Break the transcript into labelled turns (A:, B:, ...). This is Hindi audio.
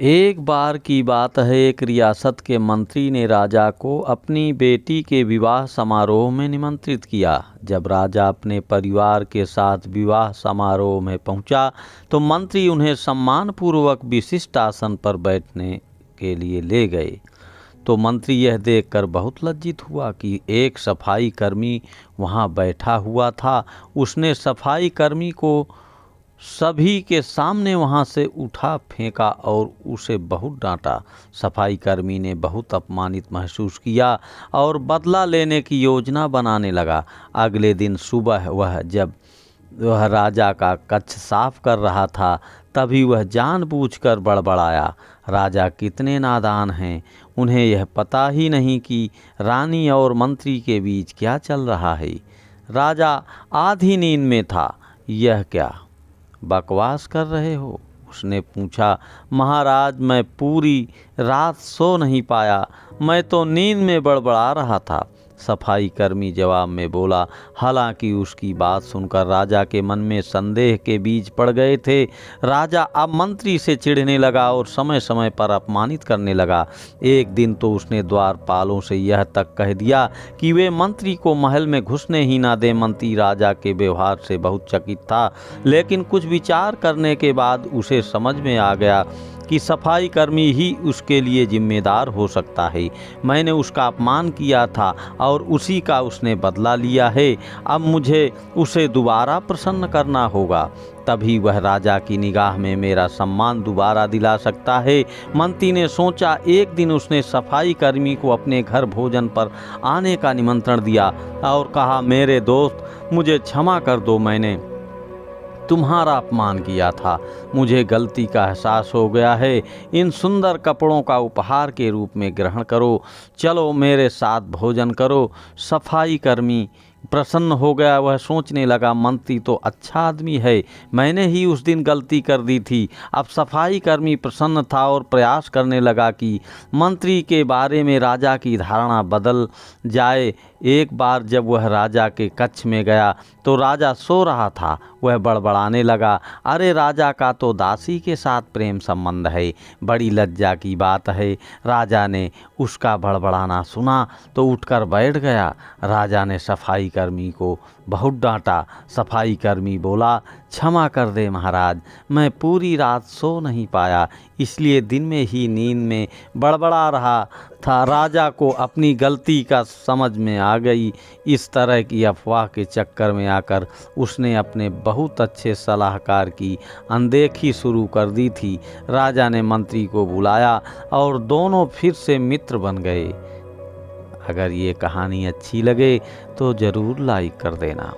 A: एक बार की बात है, एक रियासत के मंत्री ने राजा को अपनी बेटी के विवाह समारोह में निमंत्रित किया। जब राजा अपने परिवार के साथ विवाह समारोह में पहुंचा तो मंत्री उन्हें सम्मानपूर्वक विशिष्ट आसन पर बैठने के लिए ले गए। तो मंत्री यह देखकर बहुत लज्जित हुआ कि एक सफाई कर्मी वहां बैठा हुआ था। उसने सफाई कर्मी को सभी के सामने वहां से उठा फेंका और उसे बहुत डांटा। सफाई कर्मी ने बहुत अपमानित महसूस किया और बदला लेने की योजना बनाने लगा। अगले दिन सुबह जब वह राजा का कक्ष साफ कर रहा था, तभी वह जानबूझकर बड़बड़ाया। राजा कितने नादान हैं, उन्हें यह पता ही नहीं कि रानी और मंत्री के बीच क्या चल रहा है। राजा आधी नींद में था। यह क्या बकवास कर रहे हो? उसने पूछा। महाराज, मैं पूरी रात सो नहीं पाया, मैं तो नींद में बड़बड़ा रहा था, सफाई कर्मी जवाब में बोला। हालांकि उसकी बात सुनकर राजा के मन में संदेह के बीज पड़ गए थे। राजा अब मंत्री से चिढ़ने लगा और समय समय पर अपमानित करने लगा। एक दिन तो उसने द्वारपालों से यह तक कह दिया कि वे मंत्री को महल में घुसने ही ना दें। मंत्री राजा के व्यवहार से बहुत चकित था, लेकिन कुछ विचार करने के बाद उसे समझ में आ गया कि सफाई कर्मी ही उसके लिए जिम्मेदार हो सकता है। मैंने उसका अपमान किया था और उसी का उसने बदला लिया है। अब मुझे उसे दोबारा प्रसन्न करना होगा, तभी वह राजा की निगाह में मेरा सम्मान दोबारा दिला सकता है। मंत्री ने सोचा। एक दिन उसने सफाई कर्मी को अपने घर भोजन पर आने का निमंत्रण दिया और कहा, मेरे दोस्त, मुझे क्षमा कर दो, मैंने तुम्हारा अपमान किया था। मुझे गलती का एहसास हो गया है। इन सुंदर कपड़ों का उपहार के रूप में ग्रहण करो। चलो मेरे साथ भोजन करो। सफाई कर्मी प्रसन्न हो गया। वह सोचने लगा, मंत्री तो अच्छा आदमी है, मैंने ही उस दिन गलती कर दी थी। अब सफाई कर्मी प्रसन्न था और प्रयास करने लगा कि मंत्री के बारे में राजा की धारणा बदल जाए। एक बार जब वह राजा के कक्ष में गया तो राजा सो रहा था। वह बड़बड़ाने लगा, अरे राजा का तो दासी के साथ प्रेम संबंध है, बड़ी लज्जा की बात है। राजा ने उसका बड़बड़ाना सुना तो उठकर बैठ गया। राजा ने सफाई कर्मी को बहुत डांटा। सफाई कर्मी बोला, क्षमा कर दे महाराज, मैं पूरी रात सो नहीं पाया, इसलिए दिन में ही नींद में बड़बड़ा रहा था। राजा को अपनी गलती का समझ में आ गई। इस तरह की अफवाह के चक्कर में आकर उसने अपने बहुत अच्छे सलाहकार की अनदेखी शुरू कर दी थी। राजा ने मंत्री को बुलाया और दोनों फिर से मित्र बन गए। अगर ये कहानी अच्छी लगे तो ज़रूर लाइक कर देना।